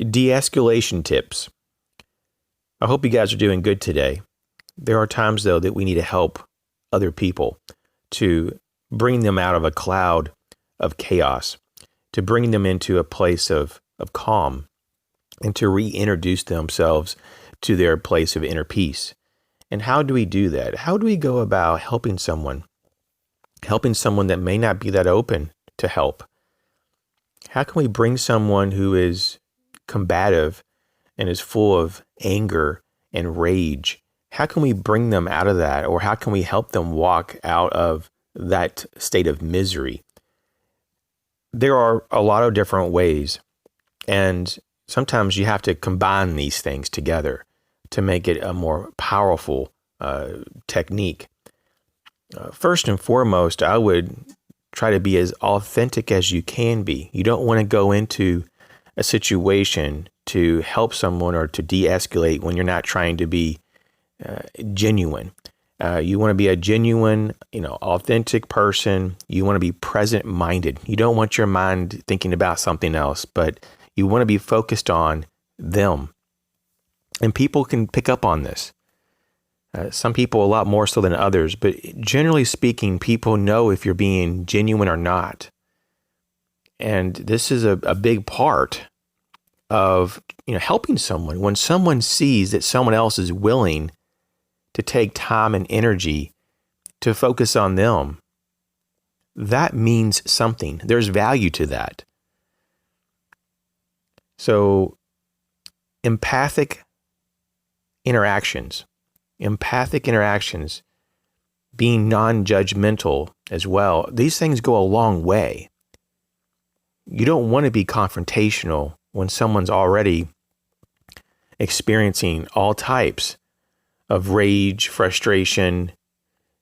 De-escalation tips. I hope you guys are doing good today. There are times, though, that we need to help other people to bring them out of a cloud of chaos, to bring them into a place of calm, and to reintroduce themselves to their place of inner peace. And how do we do that? How do we go about helping someone that may not be that open to help? How can we bring someone who is combative and is full of anger and rage? How can we bring them out of that? Or how can we help them walk out of that state of misery? There are a lot of different ways, and sometimes you have to combine these things together to make it a more powerful technique. First and foremost, I would try to be as authentic as you can be. You don't want to go into a situation to help someone or to de-escalate when you're not trying to be genuine. You want to be a genuine, authentic person. You want to be present-minded. You don't want your mind thinking about something else, but you want to be focused on them. And people can pick up on this. Some people a lot more so than others, but generally speaking, people know if you're being genuine or not. And this is a big part of helping someone. When someone sees that someone else is willing to take time and energy to focus on them, that means something. There's value to that. So empathic interactions, being non-judgmental as well, these things go a long way. You don't want to be confrontational when someone's already experiencing all types of rage, frustration.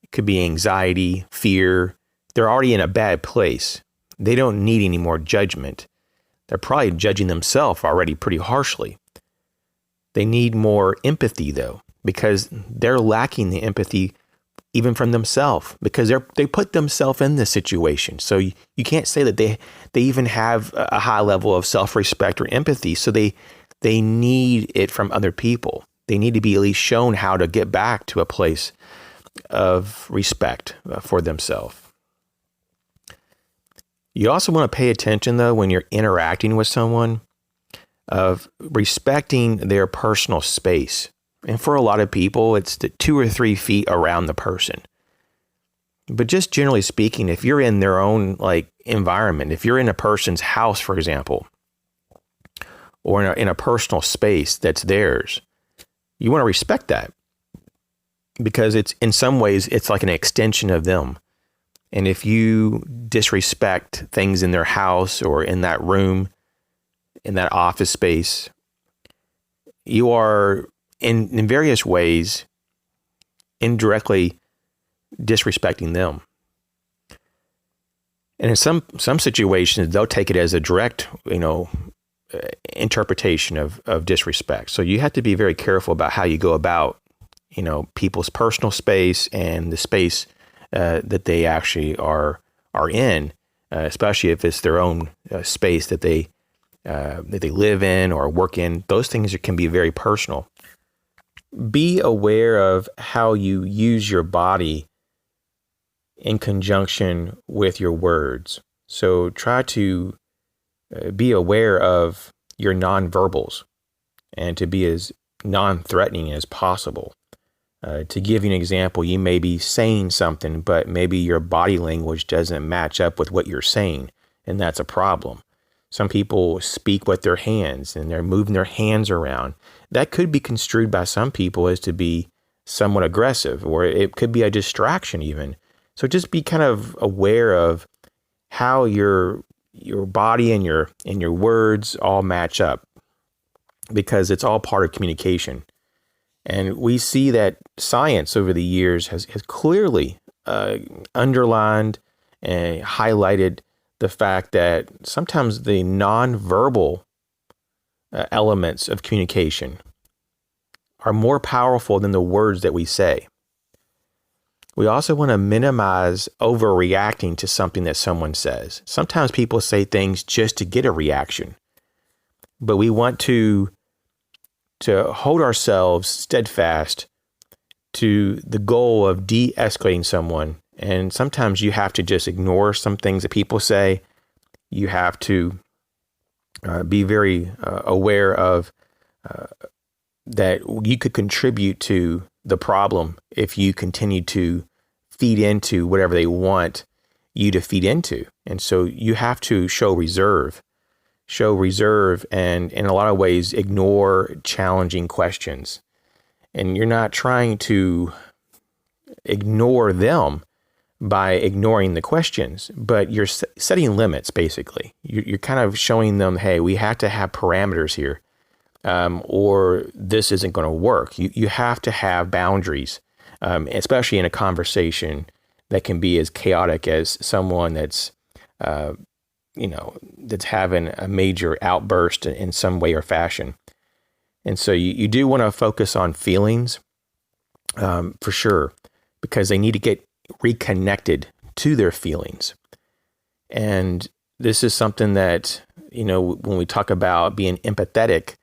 It could be anxiety, fear. They're already in a bad place. They don't need any more judgment. They're probably judging themselves already pretty harshly. They need more empathy, though, because they're lacking the empathy even from themselves, because they put themselves in this situation. So you can't say that they even have a high level of self-respect or empathy. So they need it from other people. They need to be at least shown how to get back to a place of respect for themselves. You also want to pay attention, though, when you're interacting with someone, of respecting their personal space. And for a lot of people, it's the 2 or 3 feet around the person. But just generally speaking, if you're in their own environment, if you're in a person's house, for example, or in a personal space that's theirs, you want to respect that, because it's in some ways it's like an extension of them. And if you disrespect things in their house or in that room, in that office space, you are in various ways indirectly disrespecting them. And in some situations, they'll take it as a direct, interpretation of disrespect. So you have to be very careful about how you go about, people's personal space and the space that they actually are in, especially if it's their own space that they live in or work in. Those things can be very personal. Be aware of how you use your body in conjunction with your words. So try to be aware of your nonverbals and to be as non-threatening as possible. To give you an example, you may be saying something, but maybe your body language doesn't match up with what you're saying, and that's a problem. Some people speak with their hands and they're moving their hands around. That could be construed by some people as to be somewhat aggressive, or it could be a distraction even. So just be kind of aware of how your body and your words all match up, because it's all part of communication. And we see that science over the years has clearly underlined and highlighted the fact that sometimes the nonverbal elements of communication are more powerful than the words that we say. We also want to minimize overreacting to something that someone says. Sometimes people say things just to get a reaction. but we want to hold ourselves steadfast to the goal of de-escalating someone. And sometimes you have to just ignore some things that people say. You have to be very aware of that you could contribute to the problem if you continue to feed into whatever they want you to feed into. And so you have to show reserve, and in a lot of ways ignore challenging questions. And you're not trying to ignore them by ignoring the questions, but you're setting limits, basically. You're kind of showing them, hey, we have to have parameters here, or this isn't going to work. You have to have boundaries, especially in a conversation that can be as chaotic as someone that's having a major outburst in some way or fashion. And so you do want to focus on feelings, for sure, because they need to get reconnected to their feelings. And this is something that, when we talk about being empathetic,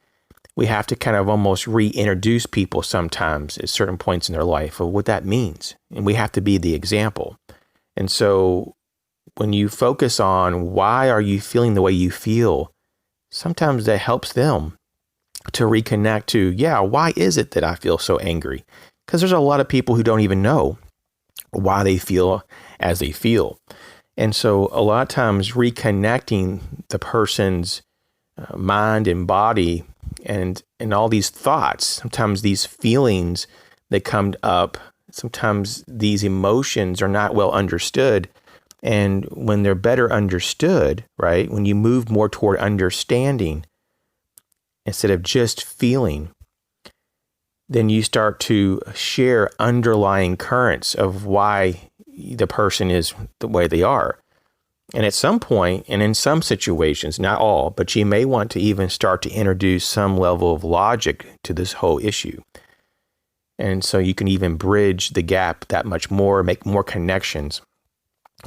we have to kind of almost reintroduce people sometimes at certain points in their life of what that means. And we have to be the example. And so when you focus on why are you feeling the way you feel, sometimes that helps them to reconnect to, why is it that I feel so angry? Because there's a lot of people who don't even know why they feel as they feel. And so a lot of times reconnecting the person's mind and body and all these thoughts, sometimes these feelings that come up, sometimes these emotions are not well understood. And when they're better understood, right, when you move more toward understanding instead of just feeling, then you start to share underlying currents of why the person is the way they are. And at some point, and in some situations, not all, but you may want to even start to introduce some level of logic to this whole issue. And so you can even bridge the gap that much more, make more connections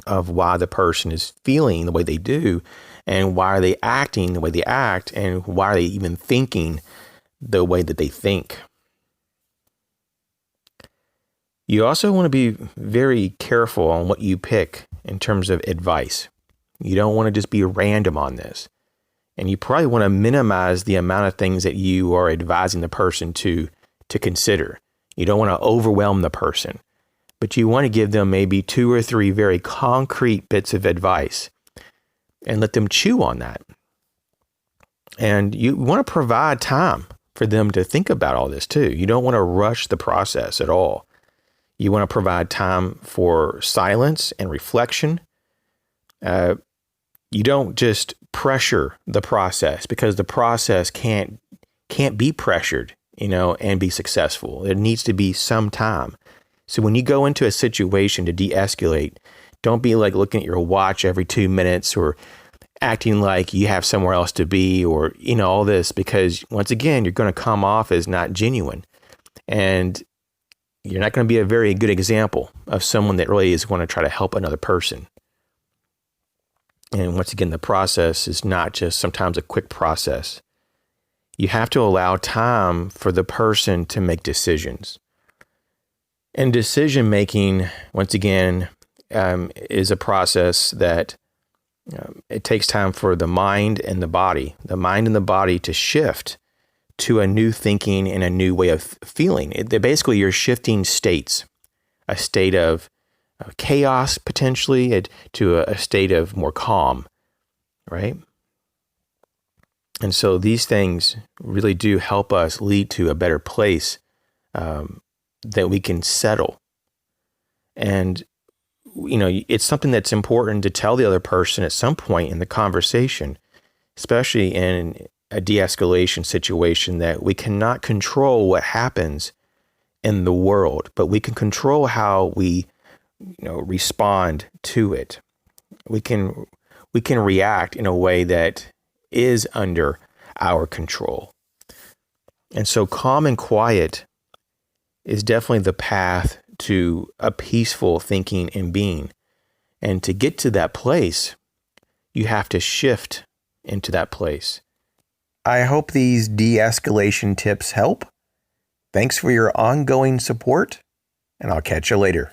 of why the person is feeling the way they do, and why are they acting the way they act, and why are they even thinking the way that they think. You also want to be very careful on what you pick in terms of advice. You don't want to just be random on this. And you probably want to minimize the amount of things that you are advising the person to consider. You don't want to overwhelm the person, but you want to give them maybe 2 or 3 very concrete bits of advice and let them chew on that. And you want to provide time for them to think about all this too. You don't want to rush the process at all. You want to provide time for silence and reflection. You don't just pressure the process, because the process can't be pressured, and be successful. There needs to be some time. So when you go into a situation to de-escalate, don't be like looking at your watch every 2 minutes or acting like you have somewhere else to be, or, all this, because once again, you're going to come off as not genuine. And you're not going to be a very good example of someone that really is going to try to help another person. And once again, the process is not just sometimes a quick process. You have to allow time for the person to make decisions. And decision making, once again, is a process that it takes time for the mind and the body to shift to a new thinking and a new way of feeling. Basically, you're shifting states, a state of chaos potentially to a state of more calm, right? And so these things really do help us lead to a better place that we can settle. And, it's something that's important to tell the other person at some point in the conversation, especially in a de-escalation situation, that we cannot control what happens in the world, but we can control how we respond to it. We can react in a way that is under our control. And so calm and quiet is definitely the path to a peaceful thinking and being. And to get to that place, you have to shift into that place. I hope these de-escalation tips help. Thanks for your ongoing support, and I'll catch you later.